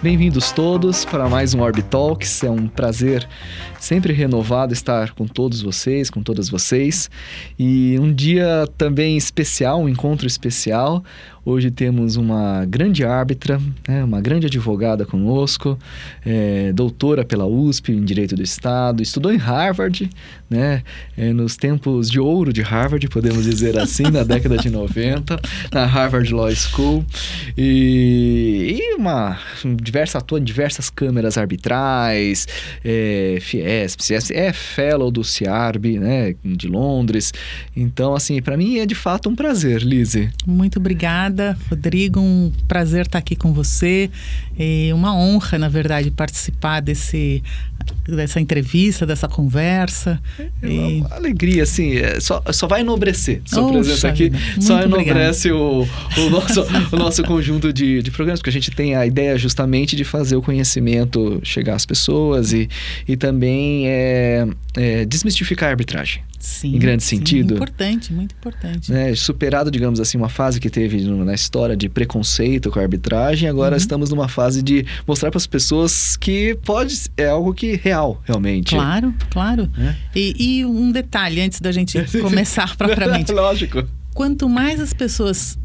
Bem-vindos todos para mais um Orbitalks. É um prazer sempre renovado estar com todos vocês, com todas vocês. E um dia também especial, um encontro especial. Hoje temos uma grande árbitra, uma grande advogada conosco, doutora pela USP em Direito do Estado, estudou em Harvard, nos tempos de ouro de Harvard, podemos dizer assim, na década de 90, na Harvard Law School, atua em diversas câmeras arbitrais, Fiesp, é fellow do CIARB, de Londres. Então, assim, para mim é de fato um prazer, Lise. Muito obrigada, Rodrigo, um prazer estar aqui com você, uma honra, na verdade, participar dessa entrevista, dessa conversa. Uma alegria, assim, só vai enobrecer sua presença aqui, só enobrece o nosso conjunto de programas, porque a gente tem a ideia justamente de fazer o conhecimento chegar às pessoas e também desmistificar a arbitragem. Sim, em grande sentido. Importante, muito importante. Superado, digamos assim, uma fase que teve na história de preconceito com a arbitragem, agora estamos numa fase de mostrar para as pessoas que é algo que real, realmente. Claro. E um detalhe antes da gente começar propriamente. Lógico. Quanto mais as pessoas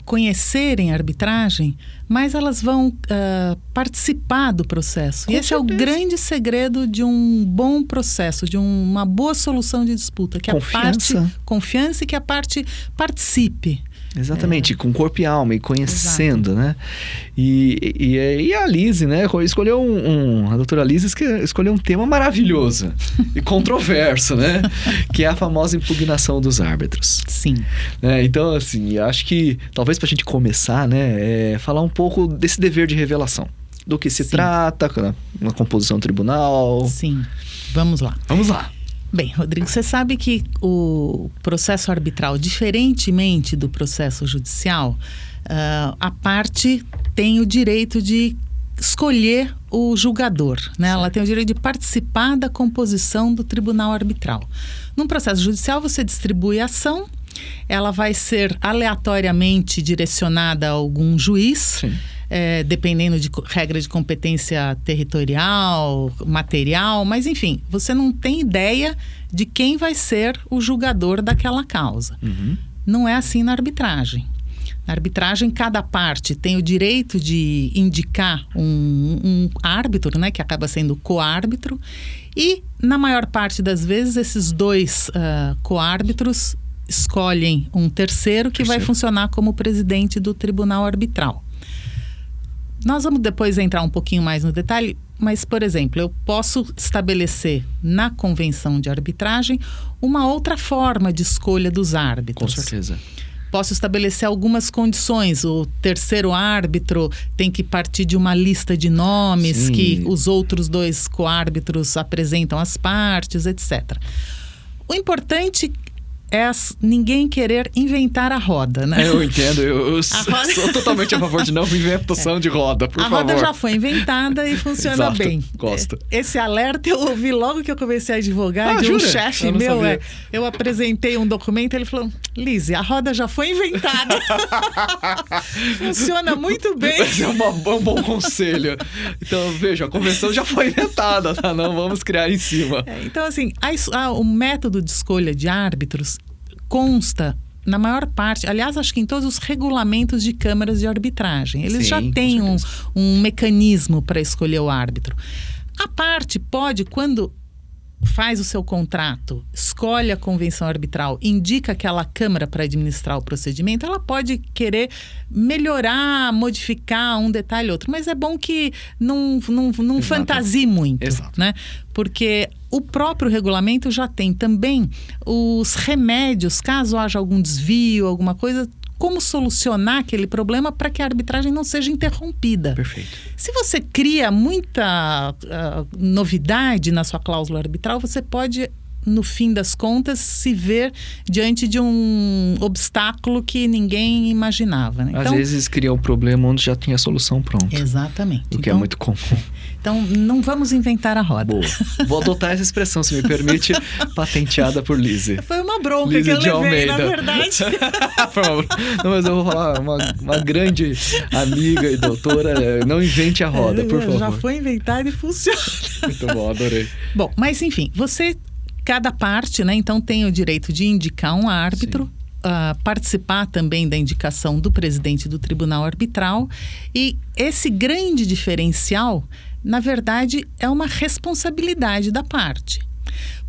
conhecerem a arbitragem, mais elas vão participar do processo. E esse é o grande segredo de um bom processo, de uma boa solução de disputa. Que confiança e que a parte participe. Exatamente, com corpo e alma e conhecendo, E a Lise, escolheu a doutora Lise escolheu um tema maravilhoso e controverso, que é a famosa impugnação dos árbitros. Sim. Então, assim, acho que talvez para a gente começar, falar um pouco desse dever de revelação. Do que se trata, na composição tribunal. Sim, vamos lá. Bem, Rodrigo, você sabe que o processo arbitral, diferentemente do processo judicial, a parte tem o direito de escolher o julgador, Ela tem o direito de participar da composição do tribunal arbitral. Num processo judicial, você distribui a ação, ela vai ser aleatoriamente direcionada a algum juiz. Sim. Dependendo de regra de competência territorial, material, mas enfim, você não tem ideia de quem vai ser o julgador daquela causa. Não é assim na arbitragem. Na arbitragem, cada parte tem o direito de indicar um árbitro, que acaba sendo coárbitro, e na maior parte das vezes esses dois coárbitros escolhem um terceiro que vai funcionar como presidente do tribunal arbitral. Nós vamos depois entrar um pouquinho mais no detalhe, mas, por exemplo, eu posso estabelecer na convenção de arbitragem uma outra forma de escolha dos árbitros. Com certeza. Posso estabelecer algumas condições. O terceiro árbitro tem que partir de uma lista de nomes que os outros dois coárbitros apresentam às partes, etc. O importante é ninguém querer inventar a roda, Eu entendo, eu sou totalmente a favor de não inventação de roda, por favor. A roda já foi inventada e funciona bem. Gosto. Esse alerta eu ouvi logo que eu comecei a advogar de um chefe meu. Eu apresentei um documento, ele falou: Lise, a roda já foi inventada. Funciona muito bem. Esse é um bom conselho. Então, veja, a convenção já foi inventada, Não vamos criar em cima. Então, assim, o método de escolha de árbitros consta na maior parte, aliás, acho que em todos os regulamentos de câmaras de arbitragem. Eles já têm um mecanismo para escolher o árbitro. A parte pode, quando faz o seu contrato, escolhe a convenção arbitral, indica aquela câmara para administrar o procedimento, ela pode querer melhorar, modificar um detalhe ou outro, mas é bom que não fantasie muito, Porque o próprio regulamento já tem também os remédios, caso haja algum desvio, alguma coisa, como solucionar aquele problema para que a arbitragem não seja interrompida. Perfeito. Se você cria muita novidade na sua cláusula arbitral, você pode no fim das contas, se ver diante de um obstáculo que ninguém imaginava. Né? Às vezes cria um problema onde já tinha a solução pronta. Exatamente. O que é muito comum. Então, não vamos inventar a roda. Boa. Vou adotar essa expressão, se me permite, patenteada por Lise. Foi uma bronca Lise que eu de levei, Almeida. na verdade. Não, mas eu vou falar, uma grande amiga e doutora, não invente a roda, por favor. Já foi inventado e funciona. Muito bom, adorei. Bom, mas enfim, cada parte, né, então tem o direito de indicar um árbitro, participar também da indicação do presidente do tribunal arbitral, e esse grande diferencial, na verdade, é uma responsabilidade da parte.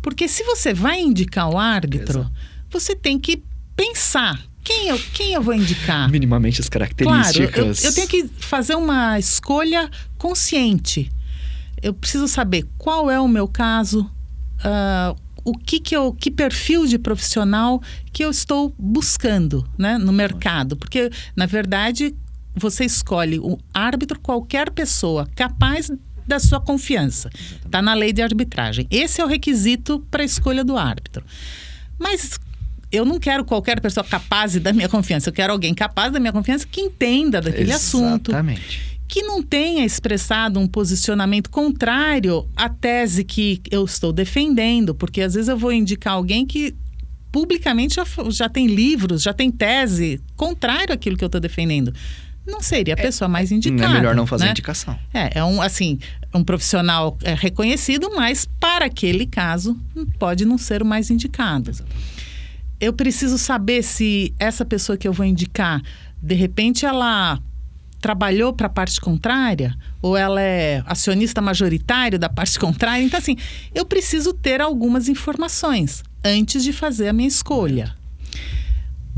Porque se você vai indicar o árbitro, Exato. você tem que pensar quem eu vou indicar. Minimamente as características. Claro, eu tenho que fazer uma escolha consciente. Eu preciso saber qual é o meu caso, que perfil de profissional que eu estou buscando, né, no mercado. Porque, na verdade, você escolhe o árbitro, qualquer pessoa capaz da sua confiança. Está na lei de arbitragem. Esse é o requisito para a escolha do árbitro. Mas eu não quero qualquer pessoa capaz da minha confiança. Eu quero alguém capaz da minha confiança que entenda daquele assunto. Exatamente. Que não tenha expressado um posicionamento contrário à tese que eu estou defendendo, porque às vezes eu vou indicar alguém que publicamente já tem livros, já tem tese contrário àquilo que eu estou defendendo. Não seria a pessoa mais indicada. Não é melhor não fazer né? indicação. É um profissional reconhecido, mas para aquele caso pode não ser o mais indicado. Exatamente. Eu preciso saber se essa pessoa que eu vou indicar, de repente ela trabalhou para a parte contrária, ou ela é acionista majoritário da parte contrária. Então, assim, eu preciso ter algumas informações antes de fazer a minha escolha.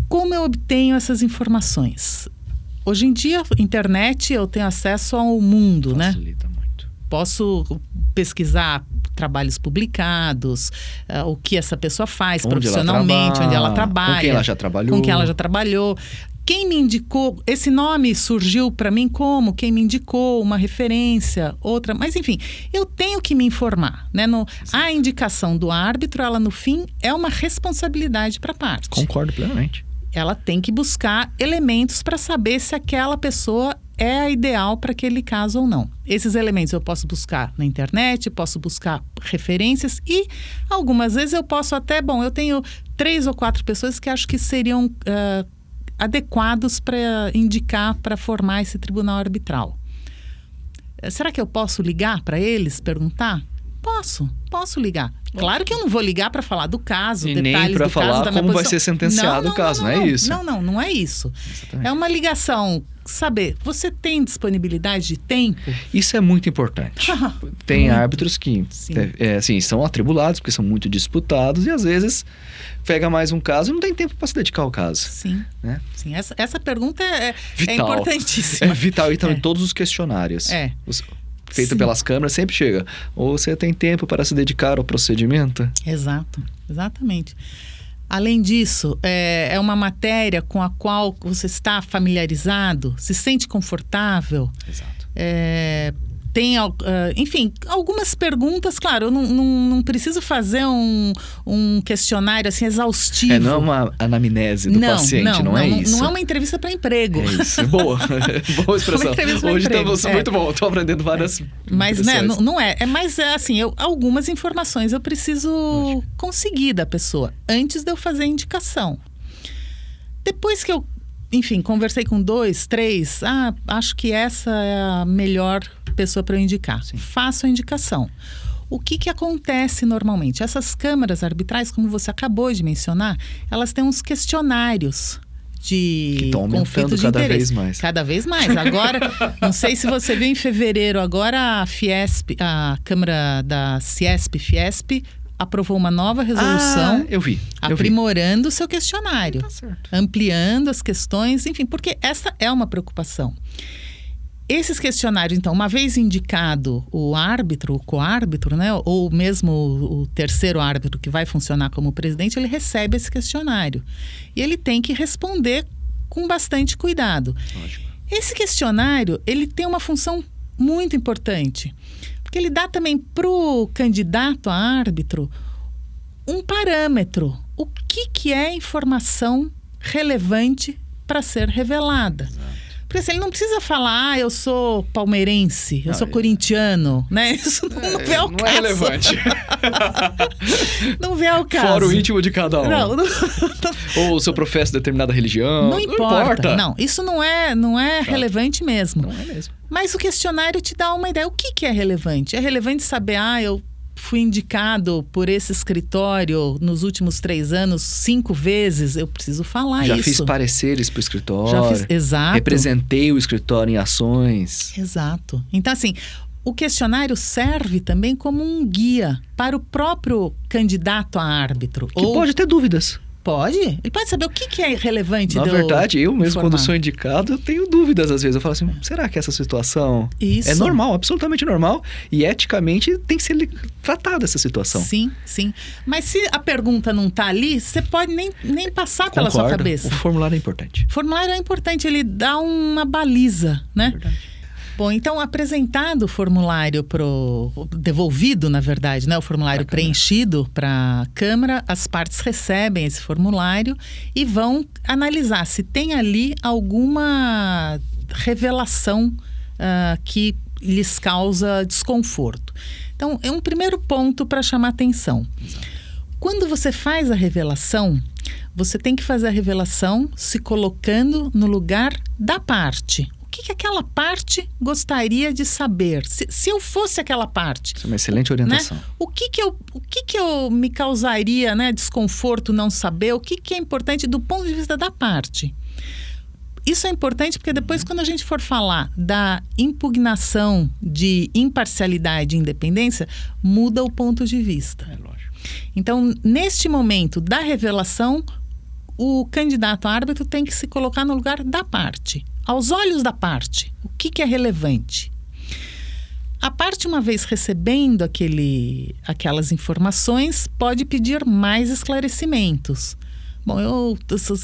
Como eu obtenho essas informações? Hoje em dia, internet, eu tenho acesso ao mundo, né? Facilita muito. Posso pesquisar trabalhos publicados, o que essa pessoa faz profissionalmente, onde ela trabalha. Com quem ela já trabalhou. Com quem ela já trabalhou. Quem me indicou, esse nome surgiu para mim como? Quem me indicou, uma referência, outra. Mas, enfim, eu tenho que me informar, né? A indicação do árbitro, ela, no fim, é uma responsabilidade para a parte. Concordo plenamente. Ela tem que buscar elementos para saber se aquela pessoa é a ideal para aquele caso ou não. Esses elementos eu posso buscar na internet, posso buscar referências e algumas vezes eu posso até... eu tenho 3 ou 4 pessoas que acho que seriam adequados para indicar, para formar esse tribunal arbitral. Será que eu posso ligar para eles, perguntar? Posso ligar. Claro que eu não vou ligar para falar do caso, e detalhes nem para do caso, falar da minha como posição. vai ser sentenciado o caso, não é isso? Não é isso. Exatamente. É uma ligação, saber, você tem disponibilidade de tempo? Isso é muito importante. Tem árbitros que são atribulados, porque são muito disputados, e às vezes pega mais um caso e não tem tempo para se dedicar ao caso. Sim, né? Sim. Essa pergunta é É importantíssima. vital, e estão em todos os questionários. Feito pelas câmeras, sempre chega. Ou você tem tempo para se dedicar ao procedimento? Exatamente. Além disso, é uma matéria com a qual você está familiarizado, se sente confortável. Exato. Tem, enfim, algumas perguntas, claro, eu não preciso fazer um questionário assim exaustivo. Não é uma anamnese do paciente, não é isso? Não é uma entrevista para emprego. É isso, boa expressão. Hoje estamos muito bom, estou aprendendo várias Mas não é. Mas assim, algumas informações eu preciso conseguir da pessoa antes de eu fazer a indicação. Depois que eu conversei com 2, 3, acho que essa é a melhor pessoa para eu indicar. Sim. Faço a indicação. O que acontece normalmente? Essas câmaras arbitrais, como você acabou de mencionar, elas têm uns questionários de conflito de interesse. Cada vez mais. Agora, não sei se você viu em fevereiro, agora a Fiesp, a Câmara da Fiesp, aprovou uma nova resolução. Eu vi. Aprimorando o seu questionário. Tá certo. Ampliando as questões, enfim, porque essa é uma preocupação. Esses questionários, então, uma vez indicado o árbitro, o coárbitro, né, ou mesmo o terceiro árbitro que vai funcionar como presidente, ele recebe esse questionário. E ele tem que responder com bastante cuidado. Lógico. Esse questionário, ele tem uma função muito importante. Porque ele dá também para o candidato a árbitro um parâmetro. O que é informação relevante para ser revelada? Exato. Porque assim, ele não precisa falar, eu sou palmeirense, eu sou corintiano, né? Isso não vê ao caso. Não é relevante. Não vê ao caso. Fora o íntimo de cada um. Não. Ou se eu professo determinada religião. Não importa. Não, isso não é relevante mesmo. Não é mesmo. Mas o questionário te dá uma ideia. O que é relevante? É relevante saber, eu fui indicado por esse escritório nos últimos 3 anos 5 vezes, eu preciso falar Já isso. fiz pareceres para o escritório. Já fiz, exato. Representei o escritório em ações. Exato. Então, assim, o questionário serve também como um guia para o próprio candidato a árbitro. Que pode ter dúvidas. Pode. Ele pode saber o que é relevante. Na verdade, eu mesmo, informar. quando sou indicado, eu tenho dúvidas às vezes. Eu falo assim, será que essa situação é normal, absolutamente normal? E eticamente tem que ser tratada essa situação. Sim, sim. Mas se a pergunta não está ali, você pode nem passar pela sua cabeça. O formulário é importante. O formulário é importante, ele dá uma baliza, né? Verdade. Bom, então apresentado o formulário devolvido, na verdade, né? O formulário preenchido para a Câmara, as partes recebem esse formulário e vão analisar se tem ali alguma revelação que lhes causa desconforto. Então, é um primeiro ponto para chamar atenção. Exato. Quando você faz a revelação, você tem que fazer a revelação se colocando no lugar da parte. O que aquela parte gostaria de saber? Se eu fosse aquela parte. Isso é uma excelente orientação. Né? O que eu me causaria, né, desconforto não saber? O que é importante do ponto de vista da parte? Isso é importante porque depois, quando a gente for falar da impugnação de imparcialidade e independência, muda o ponto de vista. É lógico. Então, neste momento da revelação, o candidato a árbitro tem que se colocar no lugar da parte. Aos olhos da parte, o que é relevante? A parte, uma vez recebendo aquelas informações, pode pedir mais esclarecimentos. Bom,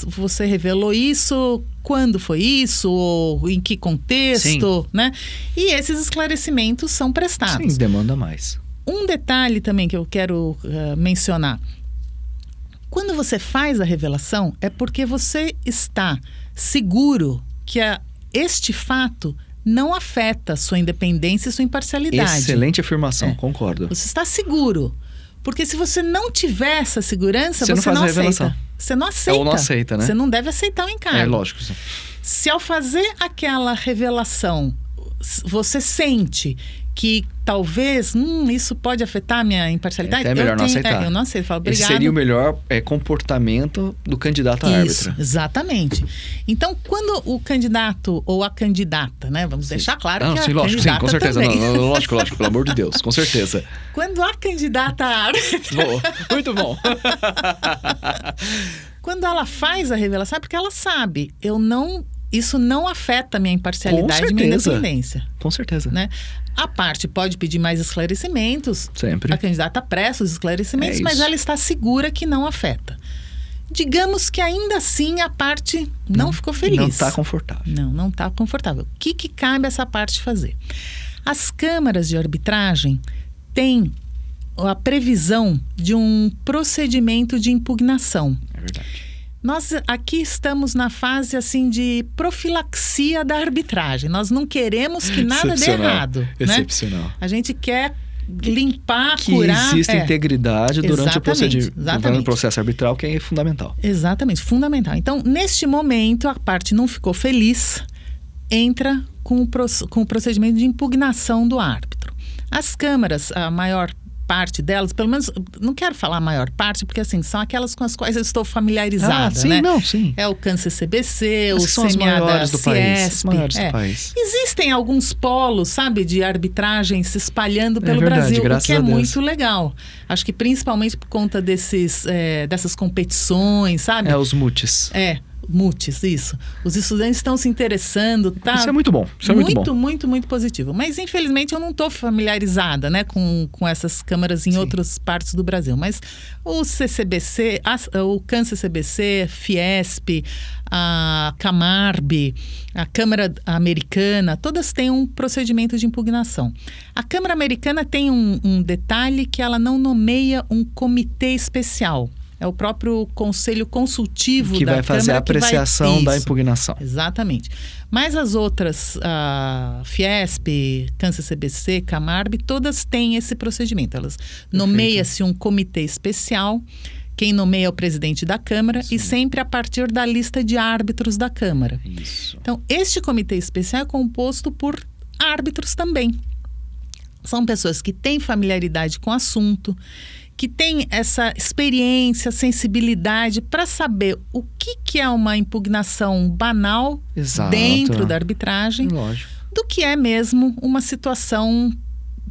você revelou isso, quando foi isso, ou em que contexto, né? E esses esclarecimentos são prestados. Sim, demanda mais. Um detalhe também que eu quero mencionar. Quando você faz a revelação, é porque você está seguro que este fato não afeta sua independência e sua imparcialidade. Excelente afirmação, concordo. Você está seguro. Porque se você não tiver essa segurança, você não faz a revelação. Você não aceita. Ou não aceita, né? Você não deve aceitar o encargo. É lógico. Sim. Se ao fazer aquela revelação, você sente que talvez isso pode afetar a minha imparcialidade, é melhor não aceitar. Eu não aceito. Falo, obrigado. Esse seria o melhor comportamento do candidato a árbitro. Exatamente. Então, quando o candidato ou a candidata, né? Vamos deixar claro que sim, a lógico, candidata sim, com certeza. também. Lógico, pelo amor de Deus, com certeza. Quando a candidata a árbitro... Boa, muito bom. Quando ela faz a revelação, é porque ela sabe, isso não afeta a minha imparcialidade e minha independência. Com certeza. Né? A parte pode pedir mais esclarecimentos. Sempre. A candidata presta os esclarecimentos, mas ela está segura que não afeta. Digamos que ainda assim a parte não ficou feliz. Não está confortável. Não está confortável. O que cabe a essa parte fazer? As câmaras de arbitragem têm a previsão de um procedimento de impugnação. É verdade. Nós aqui estamos na fase assim de profilaxia da arbitragem. Nós não queremos que nada dê errado. Excepcional. Né? A gente quer limpar, que curar. Que exista integridade durante o processo arbitral, que é fundamental. Exatamente, fundamental. Então, neste momento, a parte não ficou feliz, entra com o procedimento de impugnação do árbitro. As câmaras, a maior parte delas, pelo menos, não quero falar a maior parte, porque assim, são aquelas com as quais eu estou familiarizada, sim, né? Sim. É o CAN-CBC, o são as maiores do país. Existem alguns polos, sabe, de arbitragem se espalhando pelo Brasil, o que é muito legal. Acho que principalmente por conta dessas competições, sabe? Os MUTES. Mutis, isso. Os estudantes estão se interessando, tá? Isso é muito bom. Isso é muito bom. Muito positivo. Mas, infelizmente, eu não estou familiarizada, né, com essas câmaras em outras partes do Brasil. Mas o CCBC, o CAN-CCBC, Fiesp, a Camarb, a Câmara Americana, todas têm um procedimento de impugnação. A Câmara Americana tem um detalhe que ela não nomeia um comitê especial. É o próprio conselho consultivo da Câmara que vai fazer a apreciação da impugnação. Exatamente. Mas as outras, a Fiesp, CAN-CCBC, Camarb, todas têm esse procedimento. Elas nomeia-se um comitê especial, quem nomeia é o presidente da Câmara e sempre a partir da lista de árbitros da Câmara. Isso. Então, este comitê especial é composto por árbitros também. São pessoas que têm familiaridade com o assunto, que tem essa experiência, sensibilidade para saber o que é uma impugnação banal dentro da arbitragem, lógico, do que é mesmo uma situação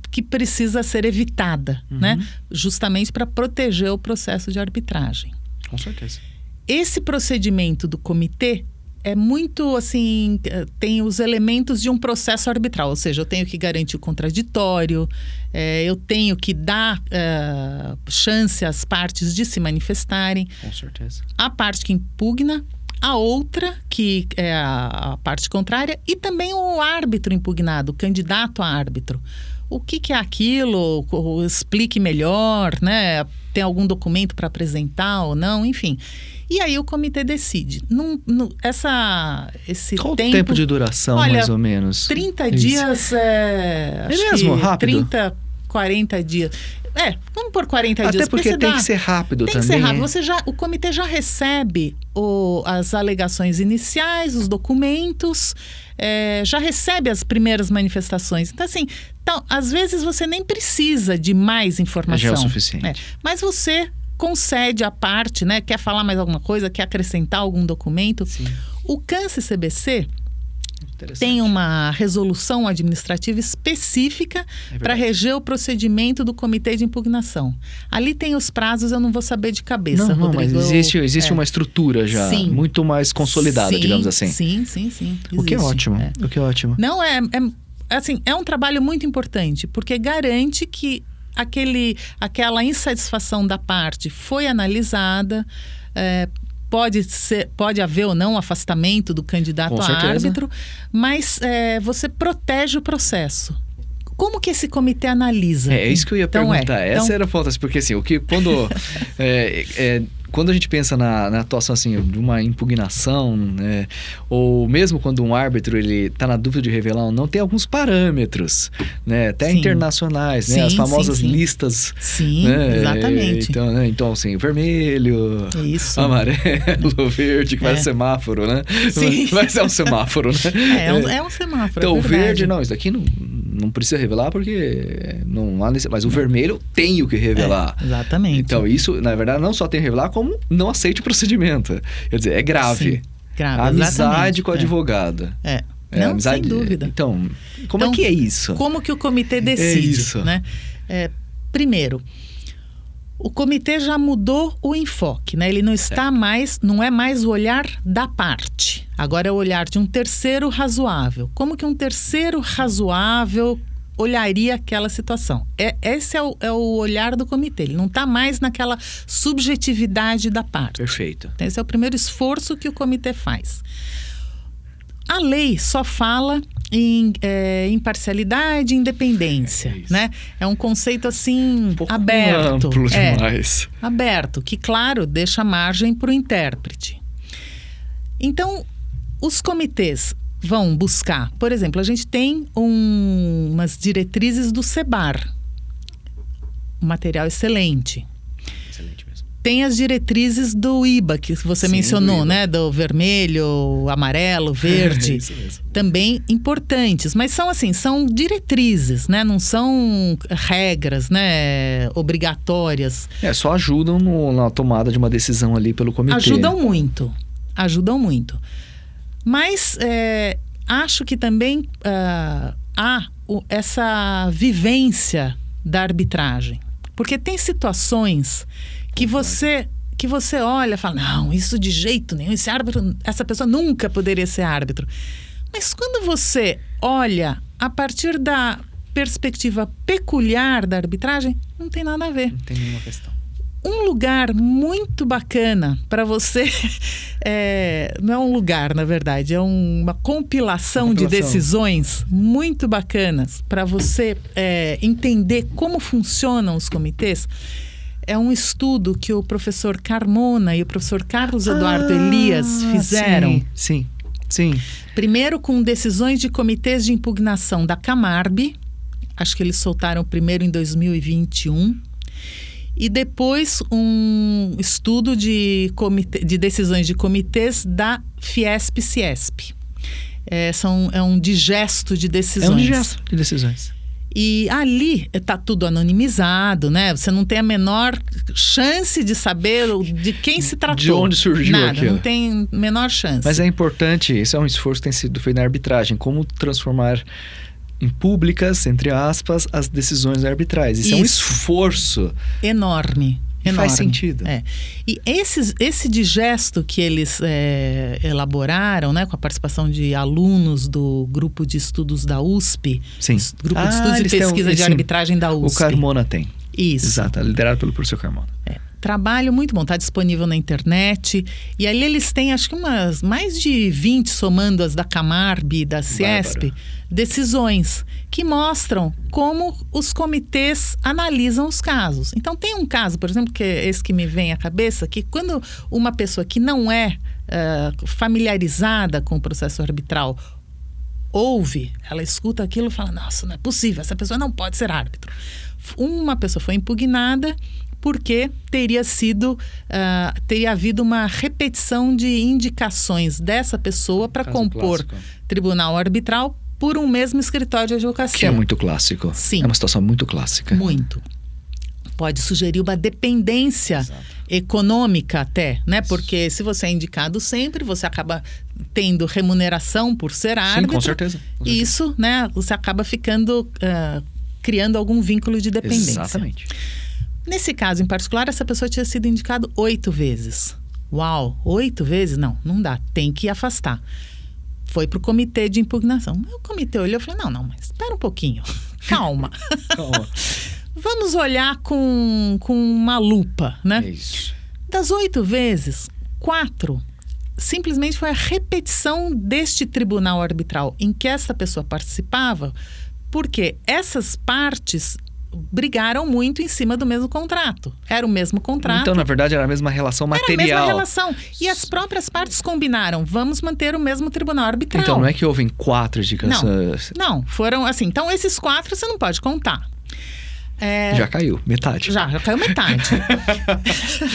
que precisa ser evitada, né? Justamente para proteger o processo de arbitragem. Com certeza. Esse procedimento do comitê é muito, assim, tem os elementos de um processo arbitral, ou seja, eu tenho que garantir o contraditório, eu tenho que dar chance às partes de se manifestarem. Com certeza. A parte que impugna, a outra, que é a parte contrária, e também o árbitro impugnado, o candidato a árbitro. O que é aquilo? Explique melhor, né? Tem algum documento para apresentar ou não? Enfim. E aí o comitê decide. Qual o tempo de duração, mais ou menos? 30 dias. É mesmo? Rápido? 30, 40 dias. Vamos por 40 dias. Até porque tem que ser rápido também. Tem que ser rápido. O comitê já recebe as alegações iniciais, os documentos, já recebe as primeiras manifestações. Então, assim, às vezes você nem precisa de mais informação. Já é o suficiente. Mas você concede a parte, né? Quer falar mais alguma coisa, quer acrescentar algum documento. Sim. O CAN-CCBC tem uma resolução administrativa específica para reger o procedimento do comitê de impugnação. Ali tem os prazos, eu não vou saber de cabeça, Rodrigo. Mas existe uma estrutura já, muito mais consolidada, digamos assim. Sim. O que é ótimo. O que é ótimo. Não, assim, é um trabalho muito importante, porque garante que aquela insatisfação da parte foi analisada, pode haver ou não afastamento do candidato a árbitro, mas você protege o processo. Como que esse comitê analisa? É isso que eu ia perguntar. Essa era a falta, porque assim, quando a gente pensa na atuação assim, de uma impugnação, né, ou mesmo quando um árbitro ele está na dúvida de revelar ou não, tem alguns parâmetros, né, até internacionais, né, as famosas listas. Sim, né, exatamente. Então, assim, vermelho, amarelo, verde, que vai semáforo, né? Sim. Mas é um semáforo, né? É um semáforo. Então, o verde, não, isso daqui não precisa revelar porque não há necessidade. Mas o vermelho tem o que revelar. Exatamente. Então, isso, na verdade, não só tem que revelar, como não aceite o procedimento. Quer dizer, é grave. Sim, grave, a amizade com o advogado. Não, amizade, sem dúvida. Então, como é que é isso? Como que o comitê decide? Isso. Né? Primeiro, o comitê já mudou o enfoque, né? Ele não é mais o olhar da parte. Agora é o olhar de um terceiro razoável. Como que um terceiro razoável olharia aquela situação? Esse é o olhar do comitê. Ele não está mais naquela subjetividade da parte. Perfeito. Então, esse é o primeiro esforço que o comitê faz. A lei só fala em imparcialidade e independência, né? É um conceito assim aberto. Amplo demais. Aberto, que claro, deixa margem para o intérprete. Então, os comitês vão buscar, por exemplo, a gente tem umas diretrizes do SEBAR, um material excelente. Excelente mesmo. Tem as diretrizes do IBA, que você mencionou, né? Do vermelho, amarelo, verde. Isso mesmo. Também importantes, mas são diretrizes, né? Não são regras, né? Obrigatórias. Só ajudam na tomada de uma decisão ali pelo comitê. Ajudam muito. Mas acho que também há essa vivência da arbitragem. Porque tem situações que que você olha e fala, não, isso de jeito nenhum, esse árbitro, essa pessoa nunca poderia ser árbitro. Mas quando você olha a partir da perspectiva peculiar da arbitragem, não tem nada a ver. Não tem nenhuma questão. Um lugar muito bacana para você, não é um lugar, na verdade, é uma compilação de decisões muito bacanas para você entender como funcionam os comitês. É um estudo que o professor Carmona e o professor Carlos Eduardo Elias fizeram. Sim. Primeiro com decisões de comitês de impugnação da Camarb, acho que eles soltaram primeiro em 2021, e depois um estudo de decisões de comitês da Fiesp-Ciesp. É um digesto de decisões. É um digesto de decisões. E ali está tudo anonimizado, né? Você não tem a menor chance de saber de quem se tratou. De onde surgiu nada, aquilo. Não tem menor chance. Mas é importante, esse é um esforço que tem sido feito na arbitragem, como transformar em públicas, entre aspas, as decisões arbitrais. Isso é um esforço enorme. Faz sentido. E esse digesto que eles elaboraram, né, com a participação de alunos do grupo de estudos da USP, grupo de estudos e pesquisa de arbitragem da USP. O Carmona tem. Isso. Exato, liderado pelo professor Carmona. Trabalho muito bom, está disponível na internet. E ali eles têm, acho que mais de 20, somando as da Camarb e da Ciesp, decisões que mostram como os comitês analisam os casos. Então, tem um caso, por exemplo, que é esse que me vem à cabeça, que quando uma pessoa que não é familiarizada com o processo arbitral ouve, ela escuta aquilo e fala, nossa, não é possível, essa pessoa não pode ser árbitro. Uma pessoa foi impugnada porque teria havido uma repetição de indicações dessa pessoa para compor tribunal arbitral por um mesmo escritório de advocacia. Que é muito clássico. Sim. É uma situação muito clássica. Muito. Pode sugerir uma dependência econômica até, né? Porque se você é indicado sempre, você acaba tendo remuneração por ser árbitro. Sim, com certeza. E isso, né? Você acaba ficando, criando algum vínculo de dependência. Exatamente. Nesse caso em particular, essa pessoa tinha sido indicada 8 vezes. Uau, 8 vezes? Não dá, tem que afastar. Foi para o comitê de impugnação. O comitê olhou e falou, não, mas espera um pouquinho, calma. Vamos olhar com uma lupa, né? É isso. Das 8 vezes, 4 simplesmente foi a repetição deste tribunal arbitral em que essa pessoa participava, porque essas partes brigaram muito em cima do mesmo contrato. Era o mesmo contrato. Então, na verdade, era a mesma relação material. Era a mesma relação. E as próprias partes combinaram, vamos manter o mesmo tribunal arbitral. Então, não é que houve 4 indicações. Não, foram assim. Então, esses 4 você não pode contar. Já caiu, metade. Já caiu metade.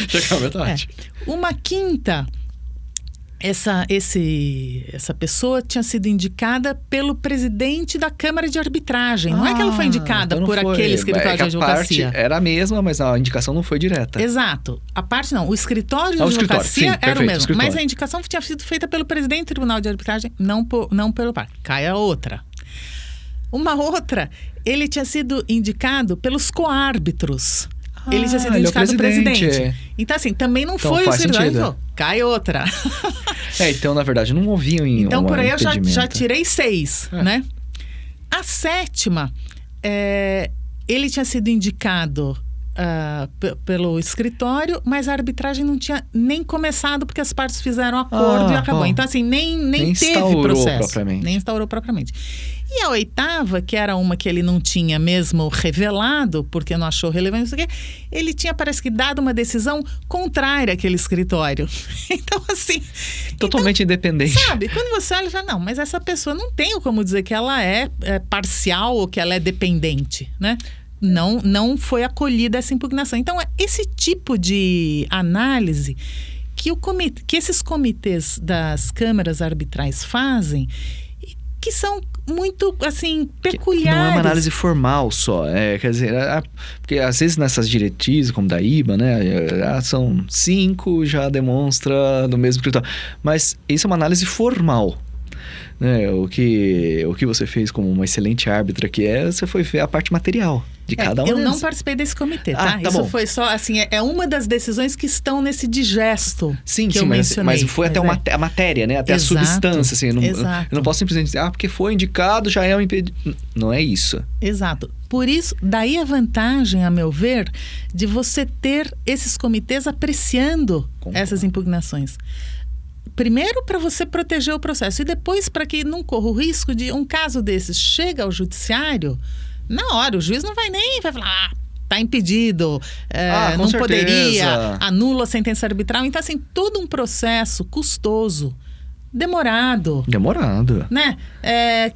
Já caiu metade. Uma quinta, essa pessoa tinha sido indicada pelo presidente da Câmara de Arbitragem. Não é que ela foi indicada então por aquele escritório de advocacia. A parte era a mesma, mas a indicação não foi direta. Exato. A parte não. O escritório de advocacia era o mesmo. Mas a indicação tinha sido feita pelo presidente do Tribunal de Arbitragem, não pelo par. Cai a outra. Uma outra, ele tinha sido indicado pelos coárbitros. Ele tinha sido indicado presidente. Então, assim, também não foi o escritório. Cai outra. Então, na verdade, não ouviam em Então, por aí eu já tirei 6, né? A 7ª, ele tinha sido indicado pelo escritório, mas a arbitragem não tinha nem começado porque as partes fizeram acordo e acabou. Então, assim, nem teve processo. Nem instaurou propriamente. E a 8ª, que era uma que ele não tinha mesmo revelado, porque não achou relevante, isso aqui, ele tinha, parece que, dado uma decisão contrária àquele escritório. Então, assim... Totalmente independente. Sabe, quando você olha, já não, mas essa pessoa não tem como dizer que ela é parcial ou que ela é dependente, né? Não foi acolhida essa impugnação. Então, é esse tipo de análise que esses comitês das câmaras arbitrais fazem, que são muito, assim, peculiares. Não é uma análise formal só. Quer dizer, porque às vezes nessas diretrizes, como da IBA, né, são 5, já demonstra no mesmo escritório. Mas isso é uma análise formal. né? O que você fez como uma excelente árbitra que você foi ver a parte material de cada um. Eu não participei desse comitê, tá? Isso bom. Foi só, assim, é uma das decisões que estão nesse digesto que eu mencionei. Mas foi até a matéria, né? Até exato, a substância, assim. Eu não posso simplesmente dizer, porque foi indicado, já é um impedimento. Não é isso. Exato. Por isso, daí a vantagem, a meu ver, de você ter esses comitês apreciando essas impugnações. Primeiro, para você proteger o processo. E depois, para que não corra o risco de um caso desses chega ao judiciário, na hora, o juiz não vai falar, está impedido, não certeza. Poderia, anula a sentença arbitral. Então, assim, todo um processo custoso, demorado, né?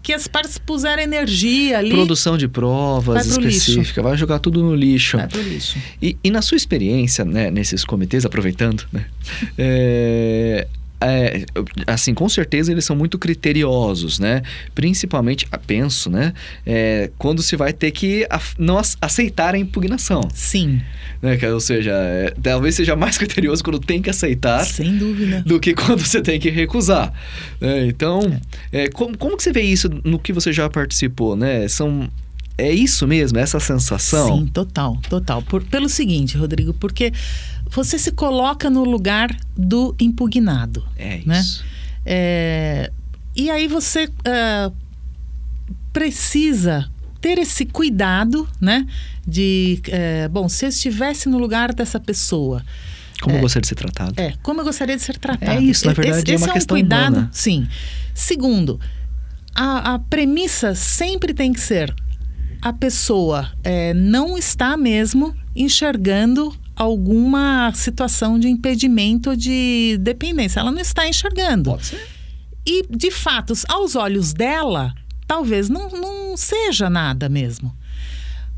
Que as partes puseram energia ali. Produção de provas específicas, vai jogar tudo no lixo. Vai pro lixo. E na sua experiência, né, nesses comitês, aproveitando, né? Assim, com certeza eles são muito criteriosos, né? Principalmente, penso, né? Quando se vai ter que não aceitar a impugnação. Sim. Né? Ou seja, talvez seja mais criterioso quando tem que aceitar. Sem dúvida. Do que quando você tem que recusar. Então, como que você vê isso no que você já participou, né? É isso mesmo, essa sensação? Sim, total. Pelo seguinte, Rodrigo, porque você se coloca no lugar do impugnado. Né? Isso. E aí você precisa ter esse cuidado, né? Se eu estivesse no lugar dessa pessoa... Como eu gostaria de ser tratado. Como eu gostaria de ser tratado. Isso, na verdade, é uma questão cuidado, humana. Sim. Segundo, a premissa sempre tem que ser... A pessoa não está mesmo enxergando alguma situação de impedimento ou de dependência. Ela não está enxergando. Pode ser. E, de fato, aos olhos dela, talvez não seja nada mesmo.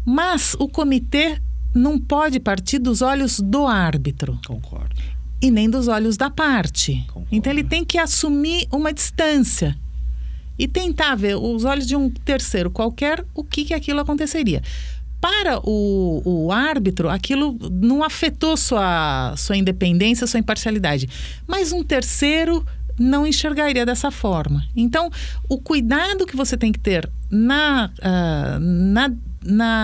Mas o comitê não pode partir dos olhos do árbitro. Concordo. E nem dos olhos da parte. Concordo. Então, ele tem que assumir uma distância. E tentar ver os olhos de um terceiro qualquer o que aquilo aconteceria. Para o árbitro, aquilo não afetou sua independência, sua imparcialidade. Mas um terceiro não enxergaria dessa forma. Então, o cuidado que você tem que ter na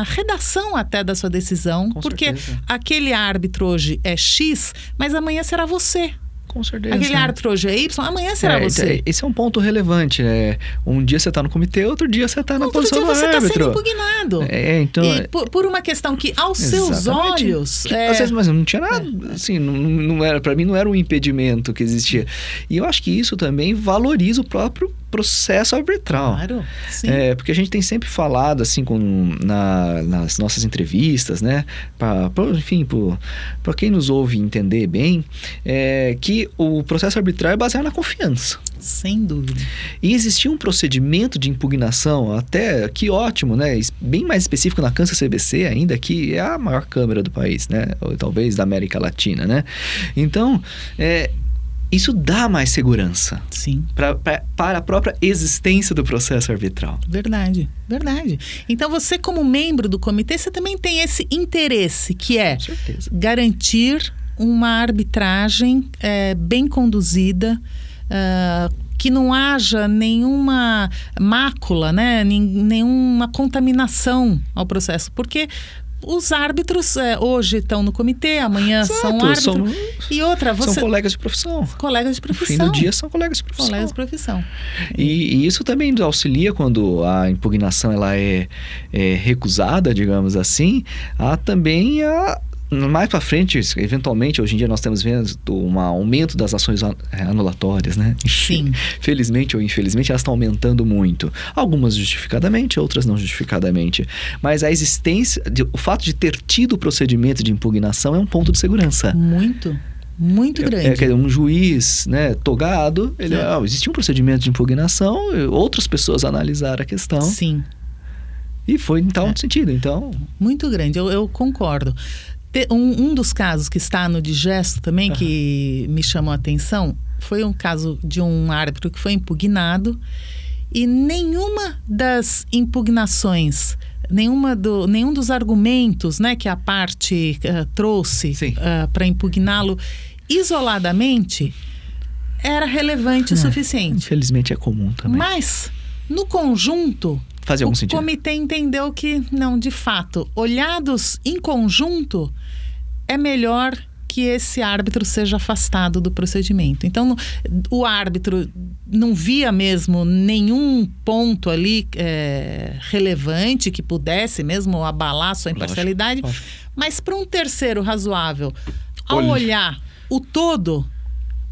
redação até da sua decisão, porque aquele árbitro hoje é X, mas amanhã será você. Com certeza. Aquele árbitro hoje é Y, amanhã será você. Esse é um ponto relevante. Um dia você está no comitê, outro dia você está na posição do árbitro. Outro dia você está sendo impugnado. Então, e por uma questão que, aos seus olhos... Às vezes, mas não tinha nada, assim, não era, para mim não era um impedimento que existia. E eu acho que isso também valoriza o próprio processo arbitral. Claro, sim. Porque a gente tem sempre falado, assim, nas nossas entrevistas, né? Para quem nos ouve entender bem, que o processo arbitral é baseado na confiança. Sem dúvida. E existia um procedimento de impugnação, até que ótimo, né? Bem mais específico na Kansas-CBC ainda, que é a maior câmara do país, né? Ou talvez da América Latina, né? Então, isso dá mais segurança. Sim. Para a própria existência do processo arbitral. Verdade. Então, você como membro do comitê, você também tem esse interesse, que é garantir uma arbitragem bem conduzida, que não haja nenhuma mácula, né? Nenhuma contaminação ao processo. Porque os árbitros hoje estão no comitê, amanhã são árbitros. E outra, são colegas de profissão. Colegas de profissão. No fim do dia são colegas de profissão. Colegas de profissão. E isso também nos auxilia quando a impugnação ela é recusada, digamos assim, também mais para frente, eventualmente, hoje em dia nós estamos vendo um aumento das ações anulatórias, né? Sim. Felizmente ou infelizmente, elas estão aumentando muito. Algumas justificadamente, outras não justificadamente. Mas a existência, o fato de ter tido o procedimento de impugnação é um ponto de segurança. Muito grande. Um juiz, né, togado, existia um procedimento de impugnação, outras pessoas analisaram a questão. Sim. E foi em tal sentido, então... Muito grande, eu concordo. Um dos casos que está no digesto também, que me chamou a atenção, foi um caso de um árbitro que foi impugnado e nenhuma das impugnações, nenhum dos argumentos, né, que a parte trouxe para impugná-lo isoladamente era relevante o suficiente. Infelizmente é comum também. Mas, no conjunto, Fazia algum sentido. O comitê entendeu que, não, de fato, olhados em conjunto, é melhor que esse árbitro seja afastado do procedimento. Então, o árbitro não via mesmo nenhum ponto ali relevante que pudesse mesmo abalar sua imparcialidade, lógico. Mas para um terceiro razoável, ao olhar o todo,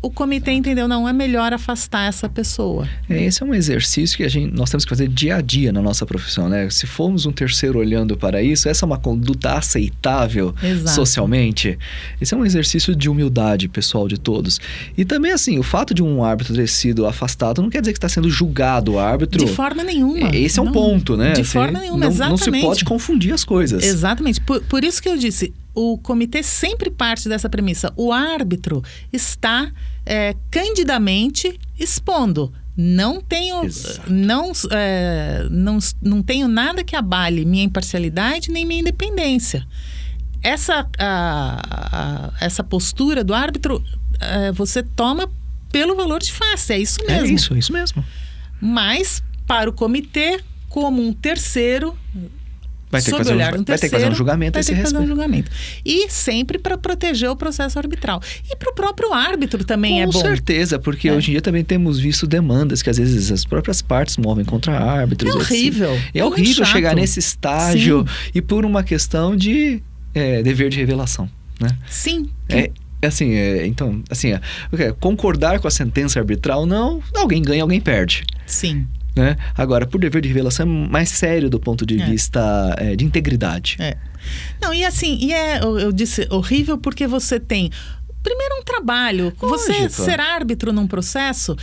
o comitê entendeu, não, é melhor afastar essa pessoa. Esse é um exercício que nós temos que fazer dia a dia na nossa profissão, né? Se formos um terceiro olhando para isso, essa é uma conduta aceitável socialmente. Esse é um exercício de humildade pessoal de todos. E também, assim, o fato de um árbitro ter sido afastado não quer dizer que está sendo julgado o árbitro. De forma nenhuma. Esse é um ponto, né? De forma nenhuma, exatamente. Não se pode confundir as coisas. Exatamente. Por isso que eu disse, o comitê sempre parte dessa premissa. O árbitro está candidamente expondo. Não tenho nada que abale minha imparcialidade nem minha independência. Essa postura do árbitro você toma pelo valor de face. É isso mesmo. É isso mesmo. Mas, para o comitê, como um terceiro... Vai ter que fazer um julgamento. E sempre para proteger o processo arbitral. E para o próprio árbitro também é bom. Com certeza, porque hoje em dia também temos visto demandas que às vezes as próprias partes movem contra árbitros. É horrível. É horrível chegar nesse estágio. Sim. E por uma questão de dever de revelação, né? Sim. Então, concordar com a sentença arbitral, não, alguém ganha, alguém perde. Sim. Né? Agora, por dever de revelação, é mais sério do ponto de vista de integridade. Não, eu disse horrível porque você tem, primeiro, um trabalho. Lógico. Você ser árbitro num processo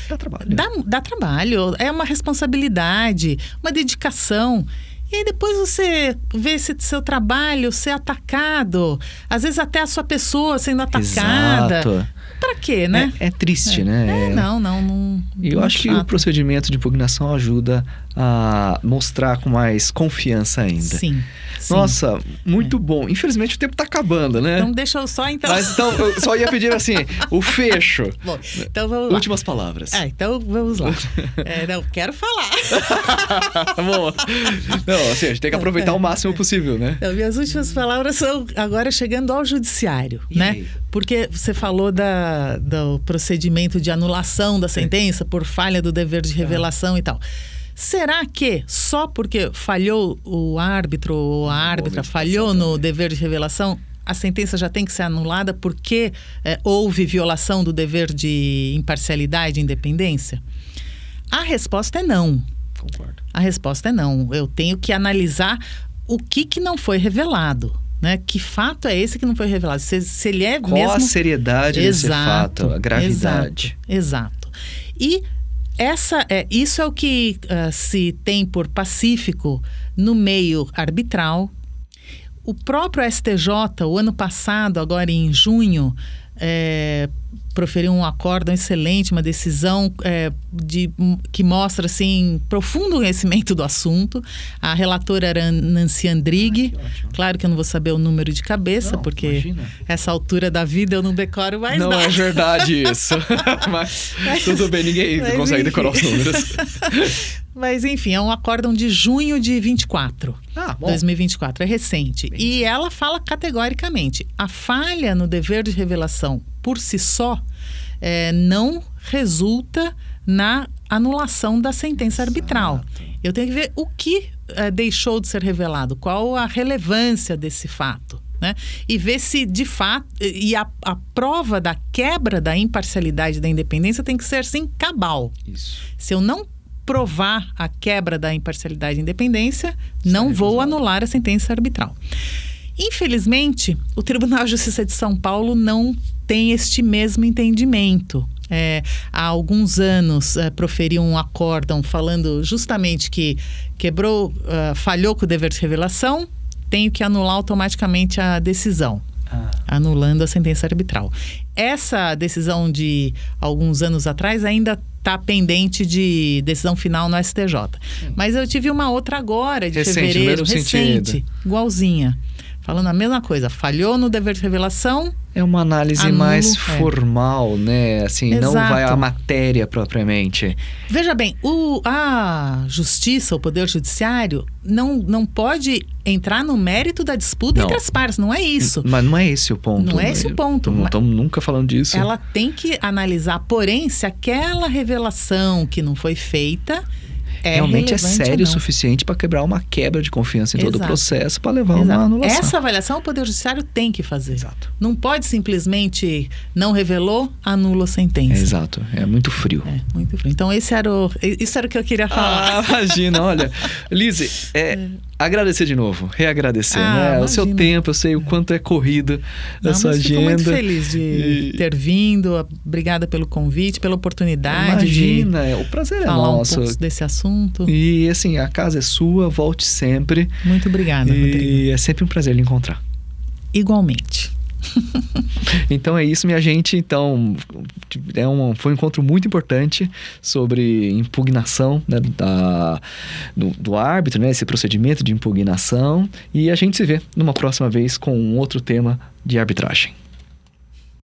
dá trabalho, é uma responsabilidade, uma dedicação. E aí depois você vê esse seu trabalho ser atacado, às vezes até a sua pessoa sendo atacada. Exato. Pra quê, né? É triste, né? Não. E eu acho que o procedimento de impugnação ajuda a mostrar com mais confiança ainda. Sim. Nossa, muito bom. Infelizmente o tempo tá acabando, né? Então deixa eu só Mas então, eu só ia pedir assim, o fecho. Bom, então vamos lá. Últimas palavras. Então vamos lá. Não, quero falar. Bom, não, assim, a gente tem que aproveitar o máximo possível, né? Então, minhas últimas palavras são agora chegando ao judiciário, né? Aí? Porque você falou do procedimento de anulação da sentença por falha do dever de revelação e tal. Será que só porque falhou o árbitro ou a árbitra falhou no dever de revelação, a sentença já tem que ser anulada porque houve violação do dever de imparcialidade e independência? A resposta é não. Concordo. A resposta é não. Eu tenho que analisar o que não foi revelado. Né? Que fato é esse que não foi revelado? Se ele é Qual mesmo... a seriedade desse fato, a gravidade. Exato. E isso é o que se tem por pacífico no meio arbitral. O próprio STJ, o ano passado, agora em junho, proferiu um acórdão excelente, uma decisão que mostra assim, profundo conhecimento do assunto. A relatora era Nancy Andrighi. Claro que eu não vou saber o número de cabeça, porque imagina. Essa altura da vida eu não decoro mais nada. Não é verdade isso. mas tudo bem, ninguém consegue decorar os números. Mas enfim, é um acórdão de junho de 24. 2024, é recente. Bem, e ela fala categoricamente, a falha no dever de revelação por si só não resulta na anulação da sentença arbitral. Eu tenho que ver o que deixou de ser revelado, qual a relevância desse fato, né? E ver se de fato, e a prova da quebra da imparcialidade e da independência tem que ser assim, cabal. Isso. Se eu não provar a quebra da imparcialidade e independência, não vou anular a sentença arbitral. Infelizmente, o Tribunal de Justiça de São Paulo não tem este mesmo entendimento. Há alguns anos proferiu um acórdão falando justamente que falhou com o dever de revelação, tenho que anular automaticamente a decisão, anulando a sentença arbitral. Essa decisão de alguns anos atrás ainda está pendente de decisão final no STJ. Mas eu tive uma outra agora, de fevereiro, recente, igualzinha. falando a mesma coisa. Falhou no dever de revelação. É uma análise anulo, mais formal, né? Assim, Exato. não vai à matéria propriamente. Veja bem, a justiça, o poder judiciário, não pode entrar no mérito da disputa entre as partes. Não é isso. Mas não é esse o ponto. Não é esse o ponto. Não estamos nunca falando disso. Ela tem que analisar, porém, se aquela revelação que não foi feita realmente é sério o não. suficiente para quebrar uma quebra de confiança em todo o processo, para levar uma anulação. Essa avaliação o Poder Judiciário tem que fazer. Exato. Não pode simplesmente não revelou, anula a sentença. Exato. É muito frio. É, muito frio. Então, isso era o que eu queria falar. Imagina, olha. Lise, agradecer de novo, reagradecer, né? Imagina. O seu tempo, eu sei o quanto é corrido a sua agenda. Fico muito feliz de ter vindo. Obrigada pelo convite, pela oportunidade. Imagina, o prazer é nosso. Falar um pouco desse assunto. E assim, a casa é sua, volte sempre. Muito obrigada, Rodrigo. E é sempre um prazer lhe encontrar. Igualmente. Então é isso, minha gente. Então foi um encontro muito importante sobre impugnação, né, do árbitro, né, esse procedimento de impugnação. E a gente se vê numa próxima vez com um outro tema de arbitragem.